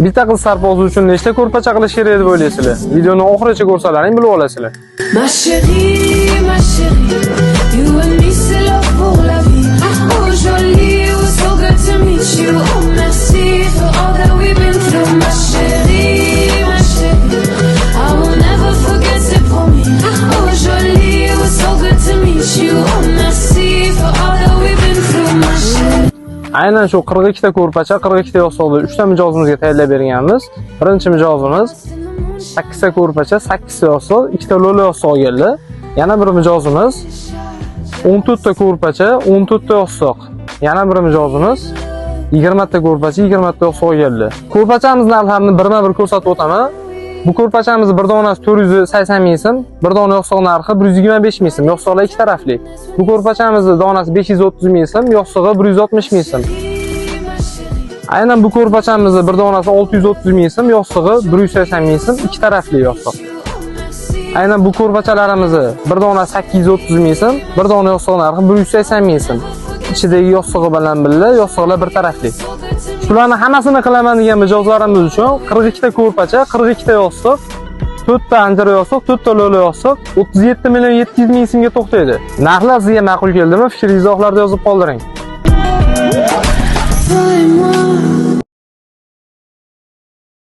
Bitta qiz sarpozi uchun nechta ko'rpacha qilish kerak deb o'ylaysizlar? Videoni oxirigacha ko'rsalaring bilib olasizlar. Ma chérie, you and me c'est love pour la vie. Oh jolie, it was so good to meet you. Oh merci for all that we've been through. Ma chérie, I will never forget c'est promis. Oh jolie, it was so good to meet you. Oh merci for all that we've been through. Ma chérie. Aynan shu 42 ta ko'rpacha, 42 ta yostiqni 3 ta mijozimizga tayyorlab berganmiz. Birinchi mijozimiz 8 ta ko'rpacha, 8 ta yostiq, 2 ta lo'li yostiq olganlar. Yana bir mijozimiz 14 ta ko'rpacha, 14 ta yostiq. Yana bir mijozimiz 20 ta ko'rpacha, 20 ta yostiq olganlar. Ko'rpachamiz narxlarini birma-bir ko'rsatib o'taman. Bu ko'rpachamiz bir donasi 480 ming so'm, bir dona yostiq narxi 125 ming so'm. Yostiqlar ikki tarafli. Bu ko'rpachamiz donasi 530 ming so'm, yostig'i 160 ming so'm. Aynan bu ko'rpachamiz bir donasi 630 ming so'm, yostig'i 180 ming so'm, ikki tarafli yostiq. Aynan bu ko'rpachalarimiz bir donasi 830 ming so'm, bir dona yostiq narxi 180 ming so'm. Ichidagi yostig'i bilan birga yostiqlar bir tarafli. Shularni hammasini qilaman degan mijozlarimiz uchun 42 ta ko'rpacha, 42 ta yostiq, 4 ta anjir yostiq, 4 ta lo'li yostiq 37 million 700 ming so'mga to'xtaydi. Narxlar sizga ma'qul keldimi? Fikringizni izohlarda yozib qoldiring.